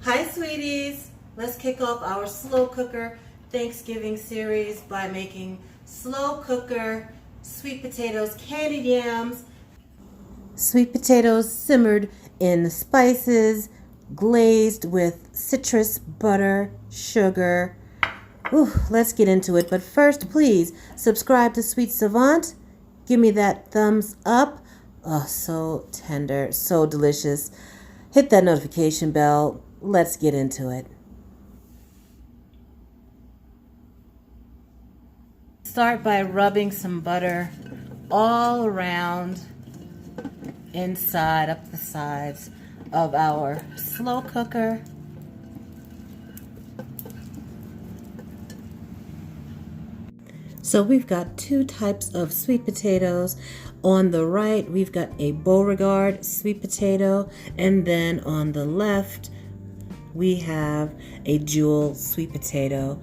Hi sweeties, let's kick off our slow cooker Thanksgiving series by making slow cooker sweet potatoes candied yams. Sweet potatoes simmered in spices, glazed with citrus, butter, sugar. Ooh, let's get into it, but first please subscribe to Sweet Savant. Give me that thumbs up. Oh, so tender, so delicious. Hit that notification bell. Let's get into it. Start by rubbing some butter all around, inside, up the sides of our slow cooker. So we've got two types of sweet potatoes. On the right, we've got a Beauregard sweet potato, and then on the left, we have a Jewel sweet potato.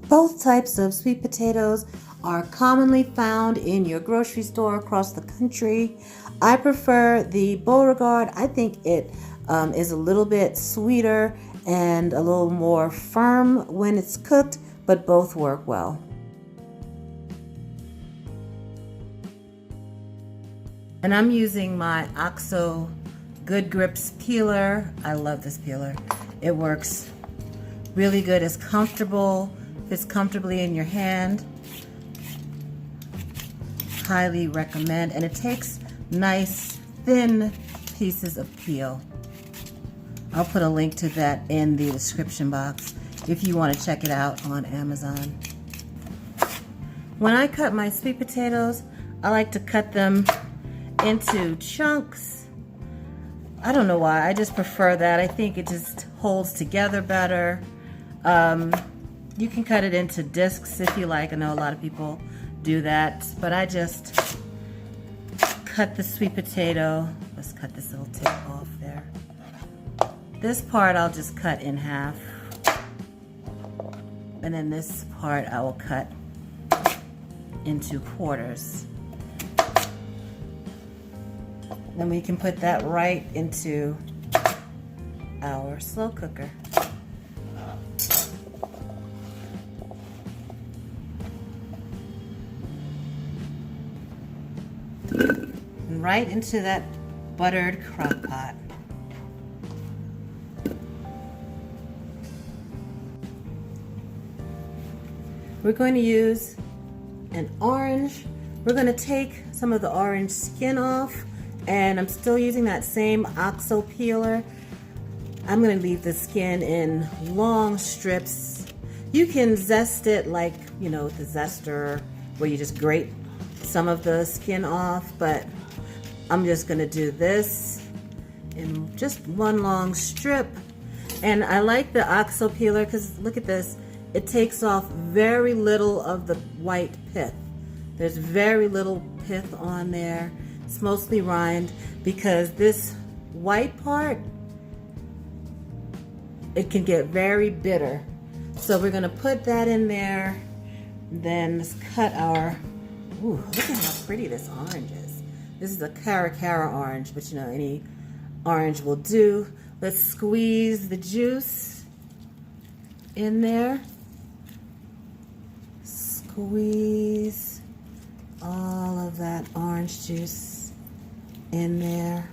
Both types of sweet potatoes are commonly found in your grocery store across the country. I prefer the Beauregard. I think it is a little bit sweeter and a little more firm when it's cooked, but both work well. And I'm using my OXO Good Grips peeler. I love this peeler. It works really good. It's comfortable, fits comfortably in your hand. Highly recommend. And it takes nice thin pieces of peel. I'll put a link to that in the description box if you want to check it out on Amazon. When I cut my sweet potatoes, I like to cut them into chunks. I don't know why, I just prefer that. I think it just holds together better. You can cut it into discs if you like. I know a lot of people do that, but I just cut the sweet potato. Let's cut this little tip off there. This part I'll just cut in half, and then this part I will cut into quarters. Then we can put that right into our slow cooker. And right into that buttered crock pot. We're going to use an orange. We're going to take some of the orange skin off. And I'm still using that same OXO peeler. I'm gonna leave the skin in long strips. You can zest it like, you know, with the zester where you just grate some of the skin off, but I'm just gonna do this in just one long strip. And I like the OXO peeler because look at this. It takes off very little of the white pith. There's very little pith on there. It's mostly rind because this white part, it can get very bitter. So we're gonna put that in there. Then let's cut our, ooh, look at how pretty this orange is. This is a Cara orange, but you know, any orange will do. Let's squeeze the juice in there. Squeeze all of that orange juice in there.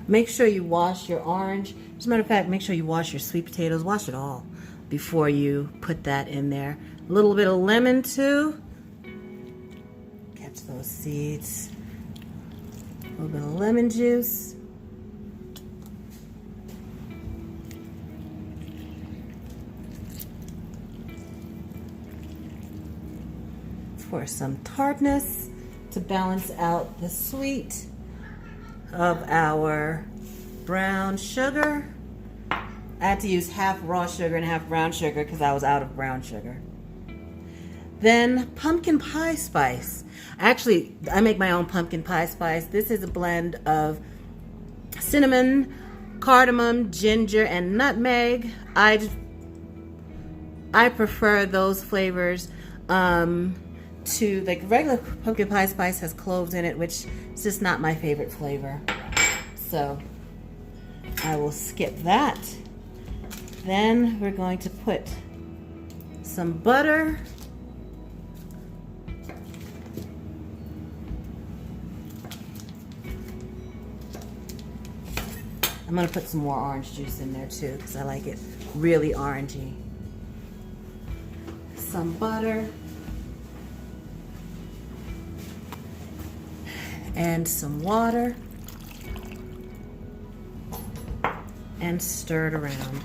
Make sure you wash your orange. As a matter of fact, make sure you wash your sweet potatoes. Wash it all before you put that in there. A little bit of lemon too. Catch those seeds. A little bit of lemon juice. For some tartness to balance out the sweet of our brown sugar. I had to use half raw sugar and half brown sugar because I was out of brown sugar. Then pumpkin pie spice. Actually, I make my own pumpkin pie spice. This is a blend of cinnamon, cardamom, ginger, and nutmeg. I prefer those flavors to, like, regular pumpkin pie spice has cloves in it, which is just not my favorite flavor. So I will skip that. Then we're going to put some butter. I'm going to put some more orange juice in there too because I like it really orangey. Some butter. And some water. And stir it around.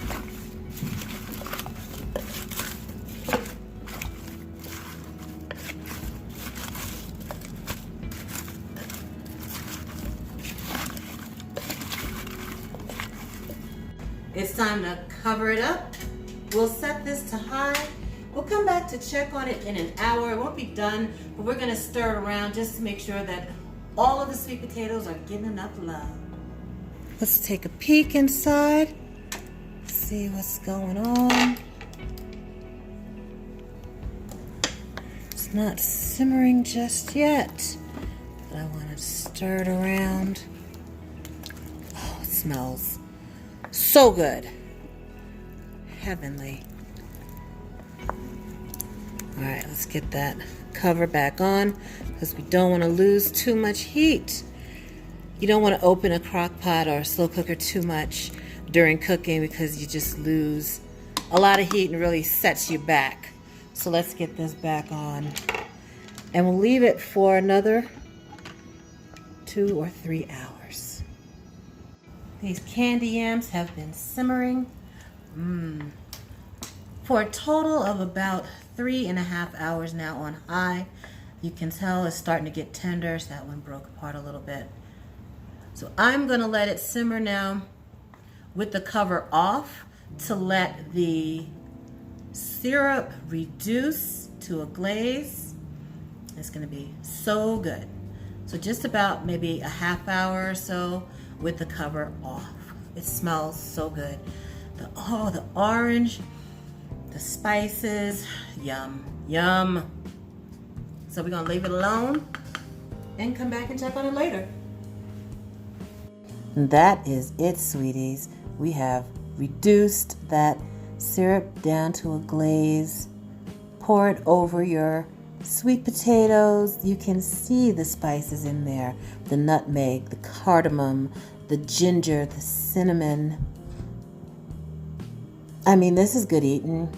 It's time to cover it up. We'll set this to high. We'll come back to check on it in an hour. It won't be done, but we're gonna stir it around just to make sure that all of the sweet potatoes are getting enough love. Let's take a peek inside, see what's going on. It's not simmering just yet, but I want to stir it around. Oh, it smells so good. Heavenly. All right, let's get that cover back on because we don't want to lose too much heat. You don't want to open a crock pot or a slow cooker too much during cooking because you just lose a lot of heat and really sets you back. So let's get this back on. And we'll leave it for another 2 or 3 hours. These candy yams have been simmering for a total of about 3.5 hours now on high. You can tell it's starting to get tender, so that one broke apart a little bit. So I'm gonna let it simmer now with the cover off to let the syrup reduce to a glaze. It's gonna be so good. So just about maybe a half hour or so with the cover off. It smells so good. The orange, the spices, yum, yum. So we're gonna leave it alone and come back and check on it later. That is it, sweeties. We have reduced that syrup down to a glaze. Pour it over your sweet potatoes. You can see the spices in there. The nutmeg, the cardamom, the ginger, the cinnamon. I mean, this is good eating.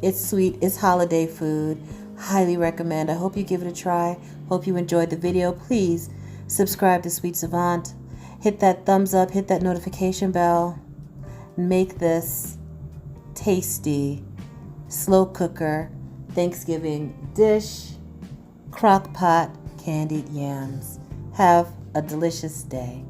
It's sweet, it's holiday food. Highly recommend. I hope you give it a try. Hope you enjoyed the video. Please subscribe to Sweet Savant. Hit that thumbs up, hit that notification bell. Make this tasty, slow cooker, Thanksgiving dish, crock pot candied yams. Have a delicious day.